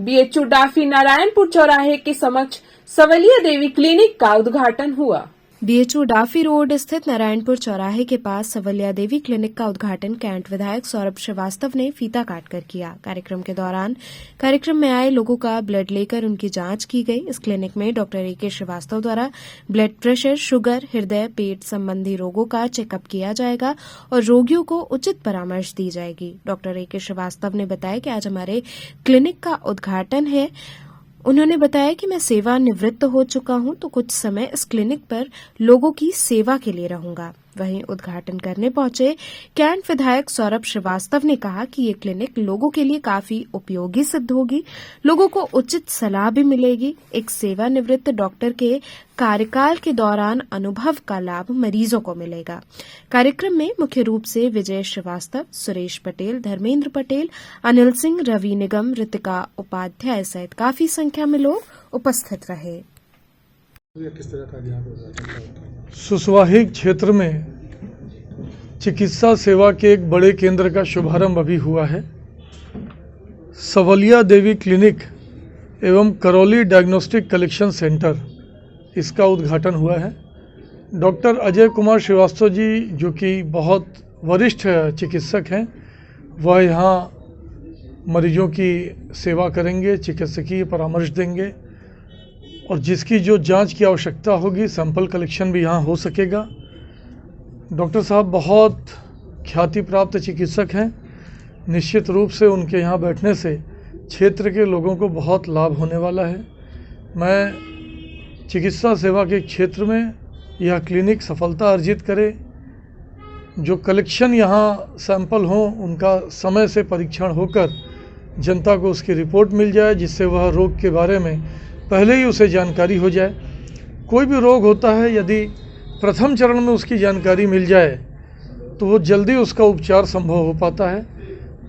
BHU DeFi Narayanpur चौराहे के समक्ष सवलिया देवी क्लिनिक का उद्घाटन हुआ। बीएचयू डाफी रोड स्थित नारायणपुर चौराहे के पास सवलिया देवी क्लिनिक का उद्घाटन कैंट विधायक सौरभ श्रीवास्तव ने फीता काटकर किया। कार्यक्रम के दौरान कार्यक्रम में आए लोगों का ब्लड लेकर उनकी जांच की गई। इस क्लिनिक में डॉक्टर ए.के. श्रीवास्तव द्वारा ब्लड प्रेशर, शुगर, हृदय, पेट संबंधी रोगों का चेकअप किया जाएगा और रोगियों को उचित परामर्श दी जाएगी। Doctor A K. श्रीवास्तव ने बताया कि आज हमारे क्लिनिक का उद्घाटन है। उन्होंने बताया कि मैं सेवानिवृत्त हो चुका हूं, तो कुछ समय इस क्लिनिक पर लोगों की सेवा के लिए रहूंगा। वहीं उद्घाटन करने पहुंचे कैंट विधायक सौरभ श्रीवास्तव ने कहा कि ये क्लिनिक लोगों के लिए काफी उपयोगी सिद्ध होगी, लोगों को उचित सलाह भी मिलेगी। एक सेवानिवृत्त डॉक्टर के कार्यकाल के दौरान अनुभव का लाभ मरीजों को मिलेगा। कार्यक्रम में मुख्य रूप से विजय श्रीवास्तव, सुरेश पटेल, धर्मेंद्र पटेल, अनिल सिंह, रवि निगम, ऋतिका उपाध्याय सहित काफी संख्या में लोग उपस्थित रहे। सुस्वाहिक क्षेत्र में चिकित्सा सेवा के एक बड़े केंद्र का शुभारंभ अभी हुआ है। सवलिया देवी क्लिनिक एवं करौली डायग्नोस्टिक कलेक्शन सेंटर, इसका उद्घाटन हुआ है। डॉक्टर अजय कुमार श्रीवास्तव जी, जो कि बहुत वरिष्ठ चिकित्सक हैं, वह यहाँ मरीजों की सेवा करेंगे, चिकित्सकीय परामर्श देंगे और जिसकी जो जांच की आवश्यकता होगी, सैंपल कलेक्शन भी यहाँ हो सकेगा। डॉक्टर साहब बहुत ख्याति प्राप्त चिकित्सक हैं। निश्चित रूप से उनके यहाँ बैठने से क्षेत्र के लोगों को बहुत लाभ होने वाला है। मैं चिकित्सा सेवा के क्षेत्र में यह क्लिनिक सफलता अर्जित करे, जो कलेक्शन यहाँ सैंपल हों उनका समय से परीक्षण होकर जनता को उसकी रिपोर्ट मिल जाए, जिससे वह रोग के बारे में पहले ही उसे जानकारी हो जाए। कोई भी रोग होता है, यदि प्रथम चरण में उसकी जानकारी मिल जाए तो वो जल्दी उसका उपचार संभव हो पाता है।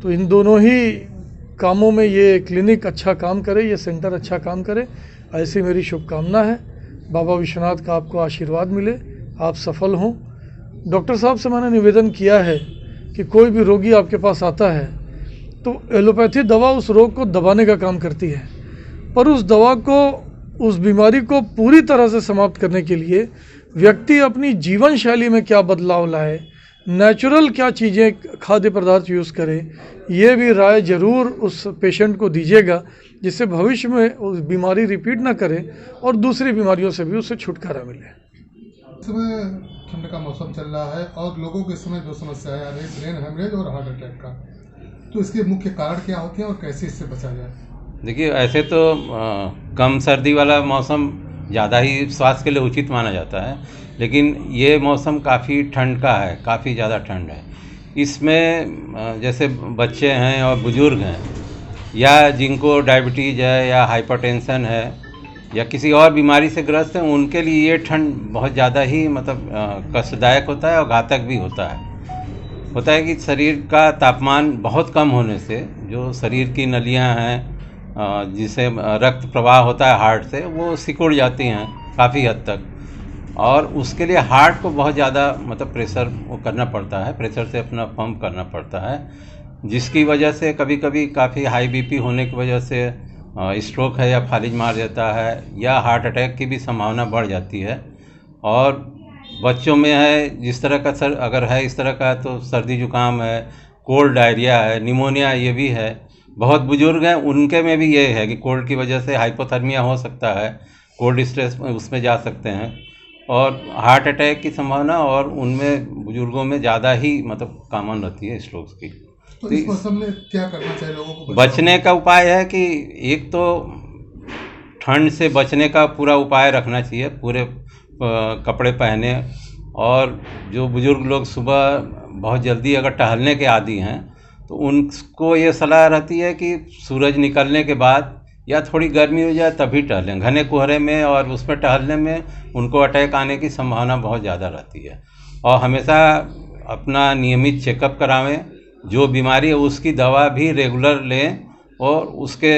तो इन दोनों ही कामों में ये क्लिनिक अच्छा काम करे, ये सेंटर अच्छा काम करे, ऐसी मेरी शुभकामना है। बाबा विश्वनाथ का आपको आशीर्वाद मिले, आप सफल हों। डॉक्टर साहब से मैंने निवेदन किया है कि कोई भी रोगी आपके पास आता है तो एलोपैथी दवा उस रोग को दबाने का काम करती है, पर उस दवा को, उस बीमारी को पूरी तरह से समाप्त करने के लिए व्यक्ति अपनी जीवन शैली में क्या बदलाव लाए, नेचुरल क्या चीज़ें, खाद्य पदार्थ यूज़ करे, ये भी राय जरूर उस पेशेंट को दीजिएगा, जिससे भविष्य में उस बीमारी रिपीट ना करे और दूसरी बीमारियों से भी उससे छुटकारा मिले। इस समय ठंड का मौसम चल रहा है और लोगों के समय दो समस्याएं आ रही, ब्रेन हेमरेज और हार्ट अटैक का, तो इसके मुख्य कारण क्या होते हैं और कैसे इससे बचा जाए? देखिए, ऐसे तो कम सर्दी वाला मौसम ज़्यादा ही स्वास्थ्य के लिए उचित माना जाता है, लेकिन ये मौसम काफ़ी ठंड का है, काफ़ी ज़्यादा ठंड है। इसमें जैसे बच्चे हैं और बुज़ुर्ग हैं, या जिनको डायबिटीज़ है या हाइपरटेंशन है या किसी और बीमारी से ग्रस्त हैं, उनके लिए ये ठंड बहुत ज़्यादा ही मतलब कष्टदायक होता है और घातक भी होता है। होता है कि शरीर का तापमान बहुत कम होने से जो शरीर की नलियां हैं, जिसे रक्त प्रवाह होता है हार्ट से, वो सिकुड़ जाती हैं काफ़ी हद तक, और उसके लिए हार्ट को बहुत ज़्यादा मतलब प्रेशर वो करना पड़ता है, प्रेशर से अपना पंप करना पड़ता है, जिसकी वजह से कभी कभी काफ़ी हाई बीपी होने की वजह से स्ट्रोक है या फालिज मार देता है, या हार्ट अटैक की भी संभावना बढ़ जाती है। और बच्चों में है जिस तरह का अगर है इस तरह का, तो सर्दी जुकाम है, कोल्ड डायरिया है, निमोनिया ये भी है। बहुत बुजुर्ग हैं, उनके में भी ये है कि कोल्ड की वजह से हाइपोथर्मिया हो सकता है, कोल्ड स्ट्रेस उसमें जा सकते हैं, और हार्ट अटैक की संभावना और उनमें बुजुर्गों में ज़्यादा ही मतलब कॉमन रहती है स्ट्रोक्स की। तो इस मौसम में क्या करना चाहिए लोगों को? बचने का उपाय है कि एक तो ठंड से बचने का पूरा उपाय रखना चाहिए, पूरे कपड़े पहने, और जो बुजुर्ग लोग सुबह बहुत जल्दी अगर टहलने के आदी हैं तो उनको ये सलाह रहती है कि सूरज निकलने के बाद या थोड़ी गर्मी हो जाए तभी टहलें। घने कोहरे में और उसमें टहलने में उनको अटैक आने की संभावना बहुत ज़्यादा रहती है। और हमेशा अपना नियमित चेकअप करावें, जो बीमारी है उसकी दवा भी रेगुलर लें, और उसके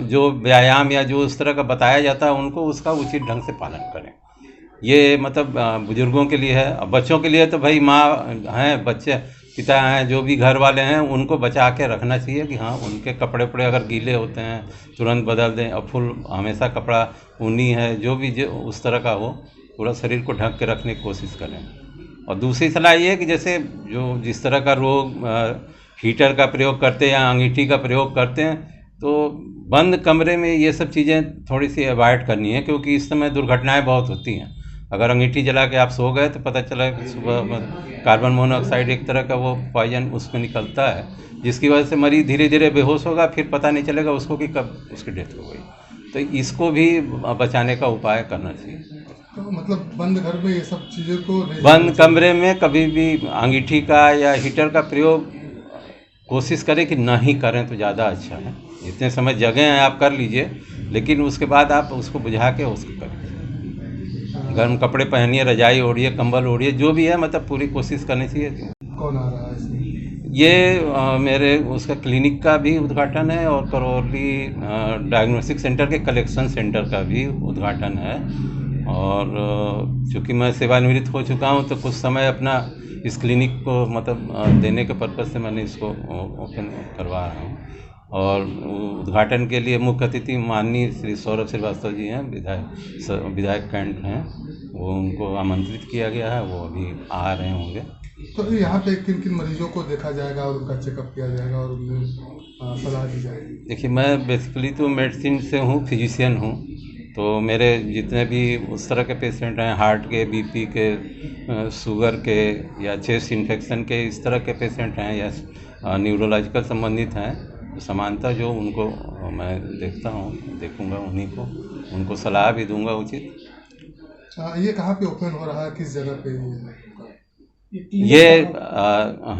जो व्यायाम या जो उस तरह का बताया जाता है उनको उसका उचित ढंग से पालन करें। ये मतलब बुजुर्गों के लिए है। अब बच्चों के लिए तो भाई माँ हैं, बच्चे पिता हैं, जो भी घर वाले हैं, उनको बचा के रखना चाहिए कि हाँ उनके कपड़े वपड़े अगर गीले होते हैं तुरंत बदल दें, और फुल हमेशा कपड़ा ऊनी है जो भी जो उस तरह का हो, पूरा शरीर को ढक के रखने की कोशिश करें। और दूसरी सलाह ये है कि जैसे जो जिस तरह का रोग हीटर का प्रयोग करते हैं या अंगीठी का प्रयोग करते हैं, तो बंद कमरे में ये सब चीज़ें थोड़ी सी अवॉइड करनी है, क्योंकि इस समय दुर्घटनाएं बहुत होती हैं। अगर अंगीठी जला के आप सो गए तो पता चला कि सुबह कार्बन मोनोऑक्साइड एक तरह का वो पॉइजन उसमें निकलता है, जिसकी वजह से मरीज धीरे धीरे बेहोश होगा, फिर पता नहीं चलेगा उसको कि कब उसकी डेथ हो गई। तो इसको भी बचाने का उपाय करना चाहिए। तो मतलब बंद घर में ये सब चीज़ों को नहीं, बंद कमरे में कभी भी अंगीठी का या हीटर का प्रयोग कोशिश करें कि ना ही करें तो ज़्यादा अच्छा है। जितने समय जगह हैं आप कर लीजिए, लेकिन उसके बाद आप उसको बुझा के उसको करिए। गर्म कपड़े पहनिए, रजाई ओढ़िए, कंबल ओढ़िए, जो भी है, मतलब पूरी कोशिश करनी चाहिए। कौन आ रहा है इसमें? ये मेरे उसका क्लिनिक का भी उद्घाटन है और करौली डायग्नोस्टिक सेंटर के कलेक्शन सेंटर का भी उद्घाटन है। और चूँकि मैं सेवानिवृत्त हो चुका हूँ, तो कुछ समय अपना इस क्लिनिक को मतलब देने के पर्पज़ से मैंने इसको ओपन करवा रहा हूँ। और उद्घाटन के लिए मुख्य अतिथि माननीय श्री सौरभ श्रीवास्तव जी हैं, विधायक कैंट हैं, वो उनको आमंत्रित किया गया है, वो अभी आ रहे होंगे। तो यहाँ पे किन किन मरीजों को देखा जाएगा और उनका चेकअप किया जाएगा और उन्हें सलाह दी जाएगी? देखिए, मैं बेसिकली तो मेडिसिन से हूँ, फिजिशियन हूँ, तो मेरे जितने भी उस तरह के पेशेंट हैं, हार्ट के, बीपी के, शुगर के या चेस्ट इन्फेक्शन के, इस तरह के पेशेंट हैं या न्यूरोलॉजिकल संबंधित हैं, तो समानता जो उनको मैं देखूंगा उन्हीं को, उनको सलाह भी दूंगा उचित। ये कहाँ पे ओपन हो रहा है, किस जगह पे? ये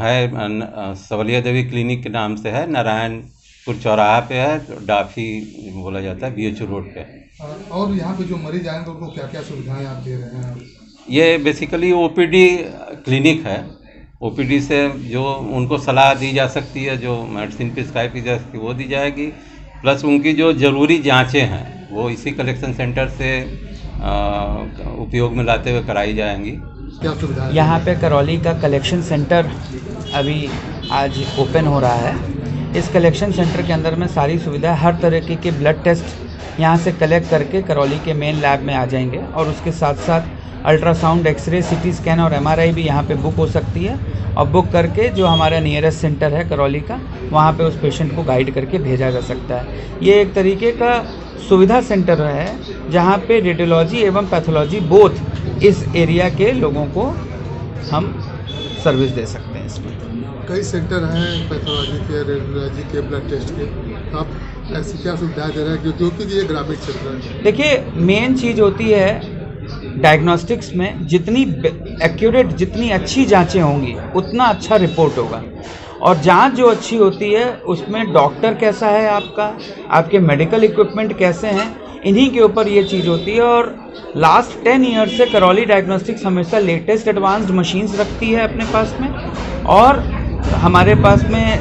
है सवलिया देवी क्लिनिक के नाम से है, नारायणपुर चौराहा पे है, डाफी बोला जाता है, BHU रोड पे। और यहाँ पे जो मरीज आएंगे उनको क्या क्या सुविधाएं आप दे रहे हैं? ये बेसिकली OPD क्लिनिक है। OPD से जो उनको सलाह दी जा सकती है, जो मेडिसिन प्रिस्क्राइब की जा सकती है, वो दी जाएगी, प्लस उनकी जो ज़रूरी जांचें हैं वो इसी कलेक्शन सेंटर से उपयोग में लाते हुए कराई जाएंगी। क्या सुविधा? यहाँ पे करौली का कलेक्शन सेंटर अभी आज ओपन हो रहा है। इस कलेक्शन सेंटर के अंदर में सारी सुविधा, हर तरह के ब्लड टेस्ट यहाँ से कलेक्ट करके करौली के मेन लैब में आ जाएंगे, और उसके साथ साथ अल्ट्रासाउंड, एक्सरे, CT स्कैन और MRI भी यहाँ पे बुक हो सकती है। और बुक करके जो हमारा नियरेस्ट सेंटर है करौली का, वहाँ पे उस पेशेंट को गाइड करके भेजा जा सकता है। ये एक तरीके का सुविधा सेंटर है जहाँ पे रेडियोलॉजी एवं पैथोलॉजी बोथ इस एरिया के लोगों को हम सर्विस दे सकते हैं। इसमें कई सेंटर हैं पैथोलॉजी के, रेडियोलॉजी के, ब्लड टेस्ट के, आप ऐसी क्या सुविधा दे रहे हैं क्योंकि ये ग्रामीण क्षेत्र है? देखिए, मेन चीज़ होती है डायग्नोस्टिक्स में, जितनी एक्यूरेट, जितनी अच्छी जांचें होंगी उतना अच्छा रिपोर्ट होगा। और जांच जो अच्छी होती है उसमें डॉक्टर कैसा है आपका, आपके मेडिकल इक्विपमेंट कैसे हैं, इन्हीं के ऊपर ये चीज़ होती है। और लास्ट 10 ईयर्स से करौली डायग्नोस्टिक्स हमेशा लेटेस्ट एडवांस्ड मशीन्स रखती है अपने पास में, और हमारे पास में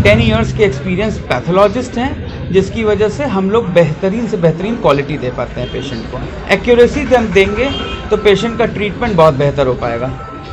10 ईयर्स के एक्सपीरियंस पैथोलॉजिस्ट हैं, जिसकी वजह से हम लोग बेहतरीन से बेहतरीन क्वालिटी दे पाते हैं पेशेंट को। एक्यूरेसी हम देंगे तो पेशेंट का ट्रीटमेंट बहुत बेहतर हो पाएगा।